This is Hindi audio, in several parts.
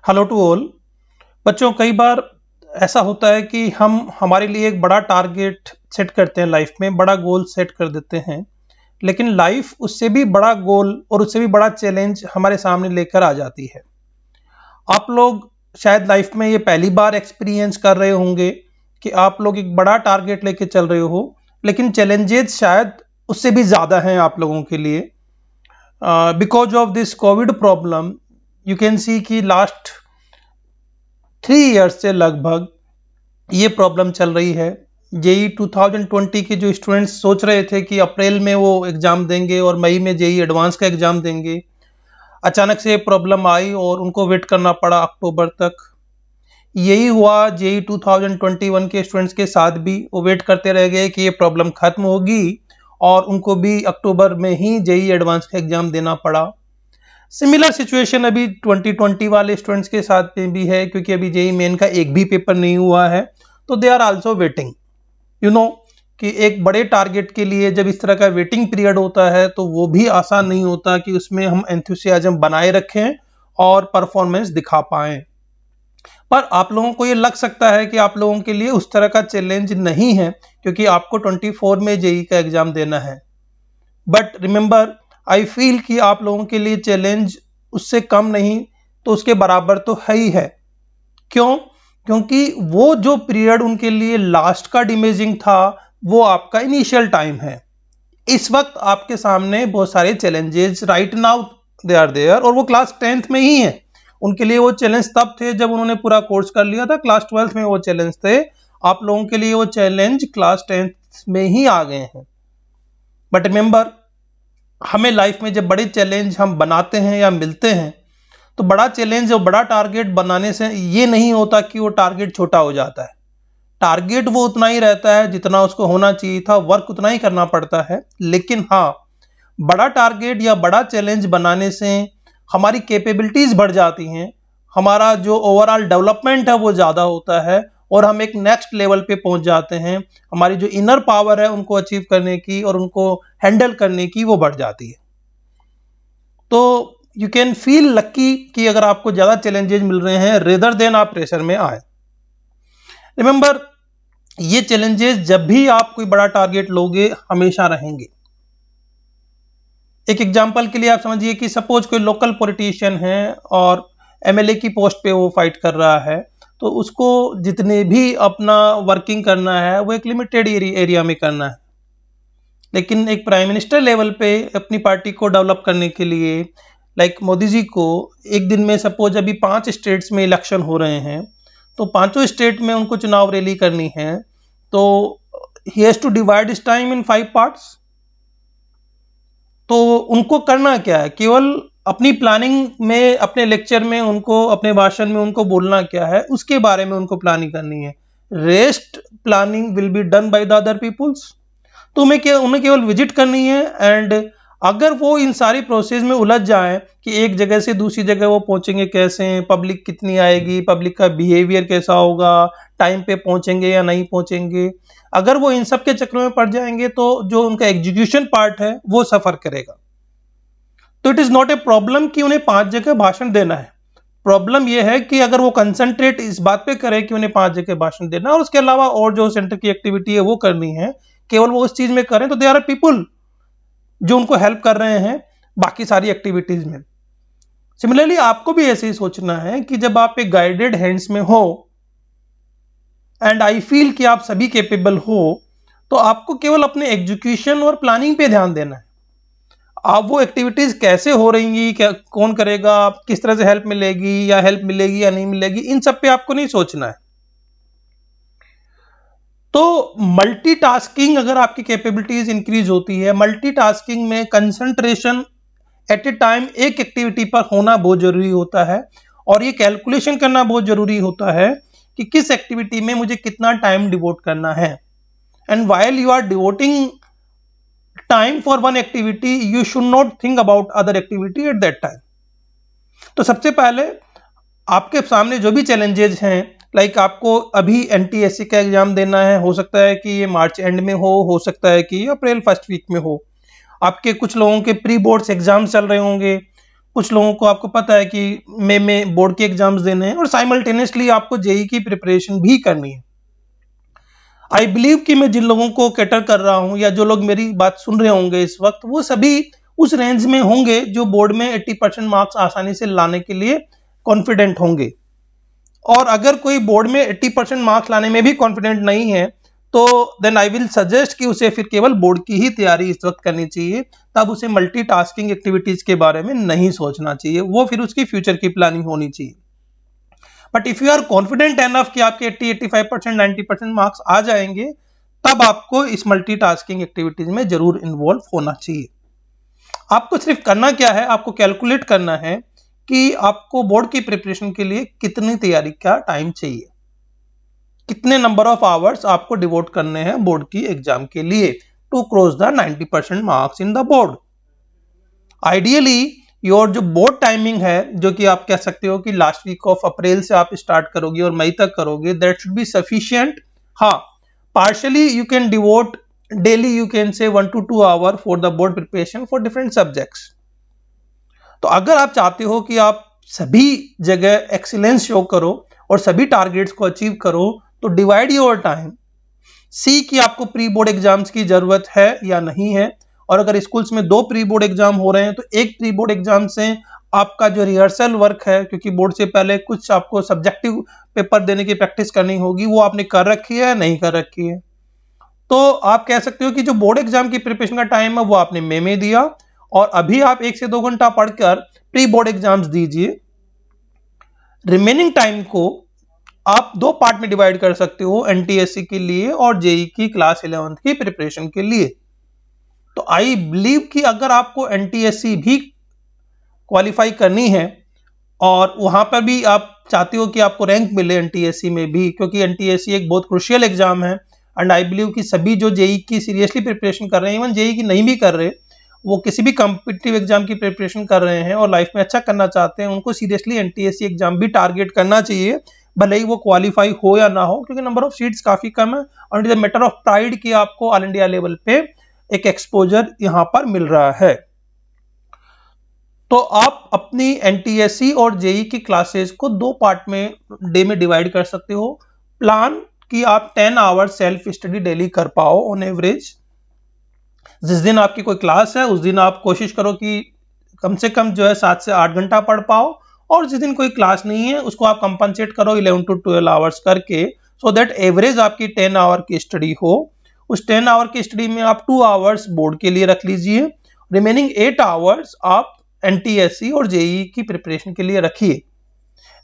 Hello to all. बच्चों, कई बार ऐसा होता है कि हम हमारे लिए एक बड़ा टारगेट सेट करते हैं, लाइफ में बड़ा गोल सेट कर देते हैं। लेकिन लाइफ उससे भी बड़ा गोल और उससे भी बड़ा चैलेंज हमारे सामने लेकर आ जाती है। आप लोग शायद लाइफ में ये पहली बार एक्सपीरियंस कर रहे होंगे कि आप लोग एक बड़ा टारगेट लेके चल रहे हो, लेकिन चैलेंजेस शायद उससे भी ज़्यादा हैं आप लोगों के लिए। Because of this Covid problem, you can see कि लास्ट 3 इयर्स से लगभग ये प्रॉब्लम चल रही है। जेई 2020 के जो स्टूडेंट्स सोच रहे थे कि अप्रैल में वो एग्ज़ाम देंगे और मई में जेई एडवांस का एग्ज़ाम देंगे, अचानक से प्रॉब्लम आई और उनको वेट करना पड़ा अक्टूबर तक। यही हुआ जेई 2021 के स्टूडेंट्स के साथ भी। वो वेट करते रह गए कि ये प्रॉब्लम ख़त्म होगी और उनको भी अक्टूबर में ही जेई एडवांस का एग्ज़ाम देना पड़ा। सिमिलर सिचुएशन अभी 2020 वाले स्टूडेंट्स के साथ में भी है, क्योंकि अभी जेई मेन का एक भी पेपर नहीं हुआ है, तो they are also waiting. You know कि एक बड़े टारगेट के लिए जब इस तरह का वेटिंग पीरियड होता है तो वो भी आसान नहीं होता कि उसमें हम एंथुसियाज्म बनाए रखें और परफॉर्मेंस दिखा पाएं। पर आप लोगों को ये लग सकता है कि आप लोगों के लिए उस तरह का चैलेंज नहीं है, क्योंकि आपको 24 में जेई का एग्जाम देना है। बट रिमेंबर, आई फील कि आप लोगों के लिए चैलेंज उससे कम नहीं तो उसके बराबर तो है ही है। क्यों? क्योंकि वो जो पीरियड उनके लिए लास्ट का डिमेजिंग था, वो आपका इनिशियल टाइम है। इस वक्त आपके सामने बहुत सारे challenges right now they are there, और वो क्लास 10th में ही है। उनके लिए वो चैलेंज तब थे जब उन्होंने पूरा कोर्स कर लिया था, क्लास 12th में वो चैलेंज थे। आप लोगों के लिए वो चैलेंज क्लास 10th में ही आ गए हैं। बट रिमेंबर, हमें लाइफ में जब बड़े चैलेंज हम बनाते हैं या मिलते हैं, तो बड़ा चैलेंज और बड़ा टारगेट बनाने से ये नहीं होता कि वो टारगेट छोटा हो जाता है। टारगेट वो उतना ही रहता है जितना उसको होना चाहिए था, वर्क उतना ही करना पड़ता है। लेकिन हाँ, बड़ा टारगेट या बड़ा चैलेंज बनाने से हमारी कैपेबिलिटीज बढ़ जाती हैं, हमारा जो ओवरऑल डेवलपमेंट है वो ज़्यादा होता है और हम एक नेक्स्ट लेवल पे पहुंच जाते हैं। हमारी जो इनर पावर है उनको अचीव करने की और उनको हैंडल करने की, वो बढ़ जाती है। तो यू कैन फील लक्की कि अगर आपको ज़्यादा चैलेंजेस मिल रहे हैं रेदर देन आप प्रेशर में आए। रिमेंबर, ये चैलेंजेस जब भी आप कोई बड़ा टारगेट लोगे हमेशा रहेंगे। एक एग्जांपल के लिए आप समझिए कि सपोज कोई लोकल पॉलिटिशियन है और एमएलए की पोस्ट पे वो फाइट कर रहा है, तो उसको जितने भी अपना वर्किंग करना है वो एक लिमिटेड एरिया में करना है। लेकिन एक प्राइम मिनिस्टर लेवल पे अपनी पार्टी को डेवलप करने के लिए, लाइक मोदी जी को, एक दिन में सपोज अभी 5 स्टेट्स में इलेक्शन हो रहे हैं, तो पांचों स्टेट में उनको चुनाव रैली करनी है, तो he has to divide his time in 5 parts. तो उनको करना क्या है? केवल अपनी प्लानिंग में, अपने लेक्चर में उनको, अपने भाषण में उनको बोलना क्या है उसके बारे में उनको प्लानिंग करनी है। Rest planning will be done by the other peoples. तो उन्हें केवल विजिट करनी है। एंड अगर वो इन सारी प्रोसेस में उलझ जाएं कि एक जगह से दूसरी जगह वो पहुंचेंगे कैसे, पब्लिक कितनी आएगी, पब्लिक का बिहेवियर कैसा होगा, टाइम पे पहुंचेंगे या नहीं पहुंचेंगे, अगर वो इन सब के चक्रों में पड़ जाएंगे तो जो उनका एग्जीक्यूशन पार्ट है वो सफर करेगा। तो it is not a problem कि उन्हें 5 जगह भाषण देना है। प्रॉब्लम यह है कि अगर वो कंसंट्रेट इस बात पे करें कि उन्हें 5 जगह भाषण देना है और उसके अलावा और जो सेंटर की एक्टिविटी है वो करनी है, केवल वो उस चीज में करें, तो दे आर पीपुल जो उनको हेल्प कर रहे हैं बाकी सारी एक्टिविटीज में। सिमिलरली आपको भी ऐसे ही सोचना है कि जब आप एक गाइडेड हैंड्स में हो, एंड आई फील कि आप सभी कैपेबल हो, तो आपको केवल अपने एग्जीक्यूशन और प्लानिंग पे ध्यान देना है। आप वो एक्टिविटीज कैसे हो रही, क्या कौन करेगा, किस तरह से हेल्प मिलेगी या हेल्प मिलेगी या नहीं मिलेगी, इन सब पे आपको नहीं सोचना है। तो मल्टीटास्किंग, अगर आपकी कैपेबिलिटीज इंक्रीज होती है, मल्टीटास्किंग में कंसंट्रेशन एट ए टाइम एक एक्टिविटी पर होना बहुत जरूरी होता है, और ये कैलकुलेशन करना बहुत जरूरी होता है कि किस एक्टिविटी में मुझे कितना टाइम डिवोट करना है। And while you are devoting time for one activity, you should not think about other activity at that time. तो सबसे पहले आपके सामने जो भी चैलेंजेस हैं, लाइक आपको अभी एनटीएससी का एग्जाम देना है, हो सकता है कि ये मार्च एंड में हो सकता है कि अप्रैल फर्स्ट वीक में हो। आपके कुछ लोगों के प्री बोर्ड्स एग्जाम चल रहे होंगे, कुछ लोगों को आपको पता है कि मई में बोर्ड के एग्जाम्स देने हैं और साइमल्टेनियसली आपको जेई की प्रिपरेशन भी करनी है। आई बिलीव कि मैं जिन लोगों को कैटर कर रहा हूं या जो लोग मेरी बात सुन रहे होंगे इस वक्त, वो सभी उस रेंज में होंगे जो बोर्ड में 80% मार्क्स आसानी से लाने के लिए कॉन्फिडेंट होंगे। और अगर कोई बोर्ड में 80% मार्क्स लाने में भी कॉन्फिडेंट नहीं है तो देन आई विल सजेस्ट कि उसे फिर केवल बोर्ड की ही तैयारी इस वक्त करनी चाहिए। तब उसे मल्टीटास्किंग एक्टिविटीज के बारे में नहीं सोचना चाहिए, वो फिर उसकी फ्यूचर की प्लानिंग होनी चाहिए। But if you are confident enough कि आपके 80-85%, 90% मार्क्स आ जाएंगे, तब आपको इस मल्टीटास्किंग एक्टिविटीज में जरूर इन्वॉल्व होना चाहिए। आपको सिर्फ करना क्या है, आपको कैलकुलेट करना है कि आपको बोर्ड की प्रिपरेशन के लिए कितनी तैयारी का टाइम चाहिए, कितने नंबर ऑफ आवर्स आपको डिवोट करने हैं बोर्ड की एग्जाम के लिए to cross the 90% marks in the board. Ideally your जो बोर्ड टाइमिंग है, जो कि आप कह सकते हो कि लास्ट वीक ऑफ अप्रैल से आप स्टार्ट करोगे और मई तक करोगे, दैट शुड बी सफिशिएंट। हाँ, partially you can devote daily, you can say 1 to 2 hour for the board preparation for different subjects. तो अगर आप चाहते हो कि आप सभी जगह एक्सीलेंस शो करो और सभी टारगेट्स को अचीव करो, तो डिवाइड योर टाइम, सी कि आपको प्री बोर्ड एग्जाम्स की जरूरत है या नहीं है। और अगर स्कूल्स में 2 प्री बोर्ड एग्जाम हो रहे हैं तो एक प्री बोर्ड एग्जाम से आपका जो रिहर्सल वर्क है, क्योंकि बोर्ड से पहले कुछ आपको सब्जेक्टिव पेपर देने की प्रैक्टिस करनी होगी, वो आपने कर रखी है या नहीं कर रखी है। तो आप कह सकते हो कि जो बोर्ड एग्जाम की प्रिपरेशन का टाइम है वो आपने मई में दिया और अभी आप 1 से 2 घंटा पढ़कर प्री बोर्ड एग्जाम्स दीजिए। रिमेनिंग टाइम को आप 2 पार्ट में डिवाइड कर सकते हो, एनटीएससी के लिए और जेई की क्लास 11th की प्रिपरेशन के लिए। तो आई बिलीव कि अगर आपको एनटीएससी भी क्वालिफाई करनी है और वहां पर भी आप चाहते हो कि आपको रैंक मिले एनटीएससी में भी, क्योंकि एनटीएससी एक बहुत क्रुशियल एग्जाम है एंड आई बिलीव कि सभी जो जेई की सीरियसली प्रिपरेशन कर रहे हैं, इवन जेई की नहीं भी कर रहे, वो किसी भी कॉम्पिटिटिव एग्जाम की प्रिपरेशन कर रहे हैं और लाइफ में अच्छा करना चाहते हैं, उनको सीरियसली एनटीएससी एग्जाम भी टारगेट करना चाहिए, भले ही वो क्वालिफाई हो या ना हो, क्योंकि नंबर ऑफ सीट्स काफी कम है और it is a matter of pride कि आपको ऑल इंडिया लेवल पे एक एक्सपोजर यहां पर मिल रहा है। तो आप अपनी एनटीएससी और जेई की क्लासेस को 2 पार्ट में डे में डिवाइड कर सकते हो। प्लान कि आप 10 आवर सेल्फ स्टडी डेली कर पाओ ऑन एवरेज। जिस दिन आपकी कोई क्लास है उस दिन आप कोशिश करो कि कम से कम जो है 7 से 8 घंटा पढ़ पाओ, और जिस दिन कोई क्लास नहीं है उसको आप कंपनसेट करो 11 to 12 आवर्स करके, सो दैट एवरेज आपकी 10 आवर की स्टडी हो। उस 10 आवर की स्टडी में आप 2 आवर्स बोर्ड के लिए रख लीजिए, रिमेनिंग 8 आवर्स आप एनटीएससी और जेई की प्रिपरेशन के लिए रखिए।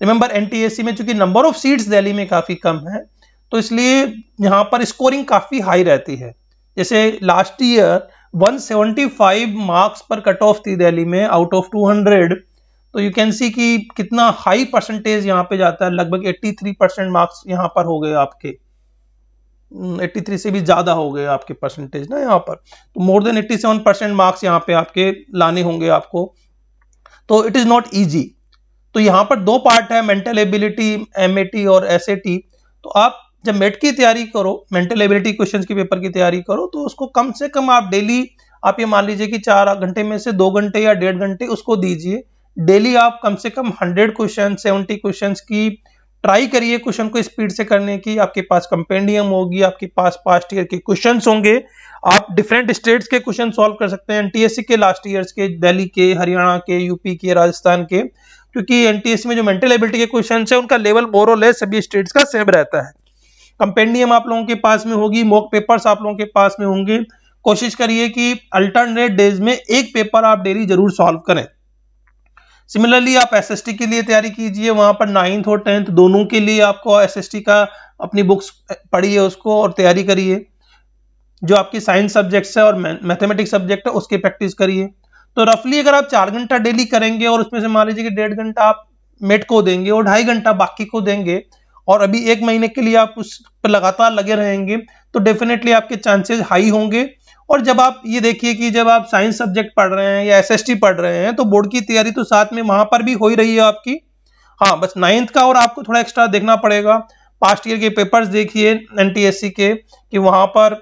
रिमेंबर एनटीएससी में चूंकि नंबर ऑफ सीट्स दिल्ली में काफी कम है, तो इसलिए यहाँ पर स्कोरिंग काफी हाई रहती है। जैसे लास्ट ईयर 175 मार्क्स पर कट ऑफ थी दिल्ली में आउट ऑफ 200, तो यू कैन सी कि कितना हाई परसेंटेज यहाँ पे जाता है, लगभग 83% मार्क्स यहाँ पर हो गए आपके, 83 से भी ज्यादा हो गए आपके परसेंटेज ना यहाँ पर, तो मोर देन 87% मार्क्स यहाँ पे आपके लाने होंगे आपको, तो इट इज नॉट इजी। तो यहाँ पर 2 पार्ट है, मेंटल एबिलिटी एमएटी और एसएटी। तो आप जब मेट की तैयारी करो, मेंटल एबिलिटी क्वेश्चंस की पेपर की तैयारी करो, तो उसको कम से कम आप डेली, आप ये मान लीजिए कि 4 घंटे में से 2 घंटे या 1.5 घंटे उसको दीजिए। डेली आप कम से कम 100 क्वेश्चन 70 क्वेश्चन की ट्राई करिए क्वेश्चन को स्पीड से करने की। आपके पास कंपेंडियम होगी, आपके पास पास्ट ईयर के क्वेश्चन होंगे, आप डिफरेंट स्टेट्स के क्वेश्चन सॉल्व कर सकते हैं, एनटीएससी के लास्ट ईयर्स के, दिल्ली के, हरियाणा के, यूपी के, राजस्थान के, क्योंकि एनटीएससी में जो मेंटल एबिलिटी के क्वेश्चन है उनका लेवल मोर और लेस सभी स्टेट्स का सेम रहता है। कंपेंडियम आप लोगों के पास में होगी, मॉक पेपर्स आप लोगों के पास में होंगे। कोशिश करिए कि अल्टरनेट डेज में एक पेपर आप डेली जरूर सॉल्व करें। सिमिलरली आप एसएसटी के लिए तैयारी कीजिए, वहां पर 9th और 10th दोनों के लिए आपको एसएसटी का अपनी बुक्स पढ़िए उसको और तैयारी करिए। जो आपकी साइंस सब्जेक्ट्स है और मैथमेटिक्स सब्जेक्ट है उसकी प्रैक्टिस करिए। तो रफली अगर आप 4 घंटा डेली करेंगे और उसमें से मान लीजिए कि 1.5 घंटा आप मेट को देंगे और 2.5 घंटा बाकी को देंगे, और अभी 1 महीने के लिए आप उस पर लगातार लगे रहेंगे, तो डेफिनेटली आपके चांसेस हाई होंगे। और जब आप ये देखिए कि जब आप साइंस सब्जेक्ट पढ़ रहे हैं या एसएसटी पढ़ रहे हैं, तो बोर्ड की तैयारी तो साथ में वहां पर भी हो ही रही है आपकी। हाँ, बस 9th का और आपको थोड़ा एक्स्ट्रा देखना पड़ेगा। पास्ट ईयर के पेपर्स देखिए एनटीएससी के, कि वहां पर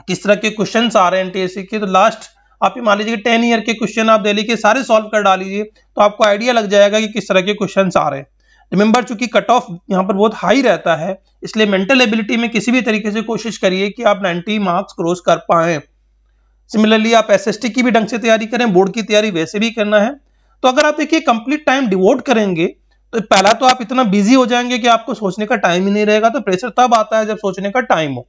किस तरह के क्वेश्चंस आ रहे हैं एनटीएससी के। तो लास्ट आप ये मान लीजिए 10 ईयर के क्वेश्चन आप दिल्ली के सारे सॉल्व कर डालीजिए, तो आपको आइडिया लग जाएगा कि किस तरह के क्वेश्चंस आ रहे हैं। रिमेंबर, चूंकि कट ऑफ यहाँ पर बहुत हाई रहता है, इसलिए मेंटल एबिलिटी में किसी भी तरीके से कोशिश करिए कि आप 90 मार्क्स क्रॉस कर पाएं। सिमिलरली आप एसएसटी की भी ढंग से तैयारी करें, बोर्ड की तैयारी वैसे भी करना है। तो अगर आप देखिए कंप्लीट टाइम डिवोट करेंगे, तो पहला तो आप इतना बिजी हो जाएंगे कि आपको सोचने का टाइम ही नहीं रहेगा, तो प्रेशर तब आता है जब सोचने का टाइम हो।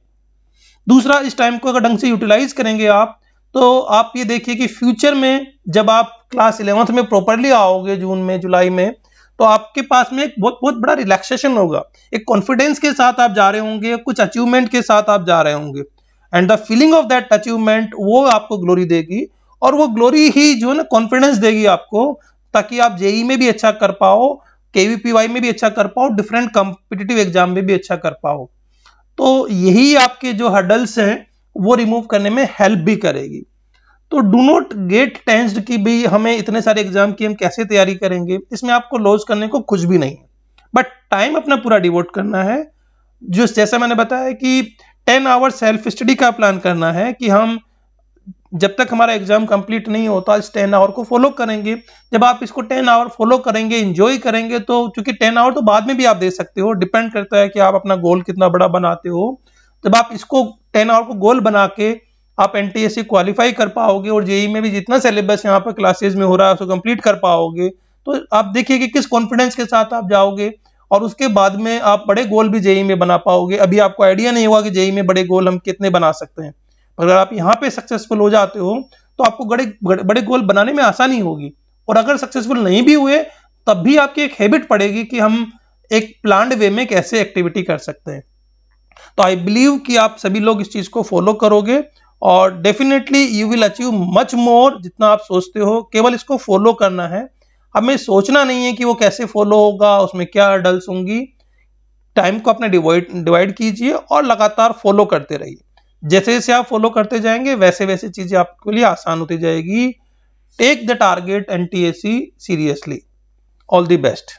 दूसरा, इस टाइम को अगर ढंग से यूटिलाइज करेंगे आप, तो आप ये देखिए कि फ्यूचर में जब आप क्लास 11th में प्रॉपरली आओगे जून में जुलाई में, तो आपके पास में एक बहुत बहुत बड़ा रिलैक्सेशन होगा, एक कॉन्फिडेंस के साथ आप जा रहे होंगे, कुछ अचीवमेंट के साथ आप जा रहे होंगे, and the feeling of that achievement वो आपको ग्लोरी देगी, और वो ग्लोरी ही जो है ना कॉन्फिडेंस देगी आपको, ताकि आप जेई में भी अच्छा कर पाओ, केवीपीवाई में भी अच्छा कर पाओ, डिफरेंट कॉम्पिटिटिव एग्जाम में भी अच्छा कर पाओ। तो यही आपके जो हर्डल्स हैं वो रिमूव करने में हेल्प भी करेगी। तो डू नॉट गेट टेंस्ड कि भी हमें इतने सारे एग्जाम की हम कैसे तैयारी करेंगे, इसमें आपको लॉस करने को कुछ भी नहीं है, बट टाइम अपना पूरा डिवोट करना है। जो जैसा मैंने बताया कि 10 आवर्स सेल्फ स्टडी का प्लान करना है, कि हम जब तक हमारा एग्जाम कंप्लीट नहीं होता इस 10 आवर को फॉलो करेंगे। जब आप इसको 10 आवर फॉलो करेंगे, एंजॉय करेंगे, तो चूंकि 10 आवर तो बाद में भी आप दे सकते हो, डिपेंड करता है कि आप अपना गोल कितना बड़ा बनाते हो। जब आप इसको 10 आवर को गोल बना के आप एनटीएससी क्वालिफाई कर पाओगे, और जेई में भी जितना सिलेबस यहाँ पर क्लासेस में हो रहा है उसको कंप्लीट कर पाओगे, तो आप देखिए कि किस कॉन्फिडेंस के साथ आप जाओगे, और उसके बाद में आप बड़े गोल भी जेई में बना पाओगे। अभी आपको आइडिया नहीं होगा कि जेई में बड़े गोल हम कितने बना सकते हैं, अगर आप यहाँ पे सक्सेसफुल हो जाते हो तो आपको बड़े बड़े गोल बनाने में आसानी होगी। और अगर सक्सेसफुल नहीं भी हुए, तब भी आपकी एक हैबिट पड़ेगी कि हम एक प्लान्ड वे में कैसे एक्टिविटी कर सकते हैं। तो आई बिलीव कि आप सभी लोग इस चीज को फॉलो करोगे, और definitely you will achieve much more जितना आप सोचते हो। केवल इसको फॉलो करना है, हमें सोचना नहीं है कि वो कैसे फॉलो होगा, उसमें क्या हर्डल्स होंगी। टाइम को अपने डिवाइड कीजिए और लगातार फॉलो करते रहिए। जैसे जैसे आप फॉलो करते जाएंगे, वैसे वैसे चीजें आपके लिए आसान होती जाएगी। Take the target NTSC seriously. All the best.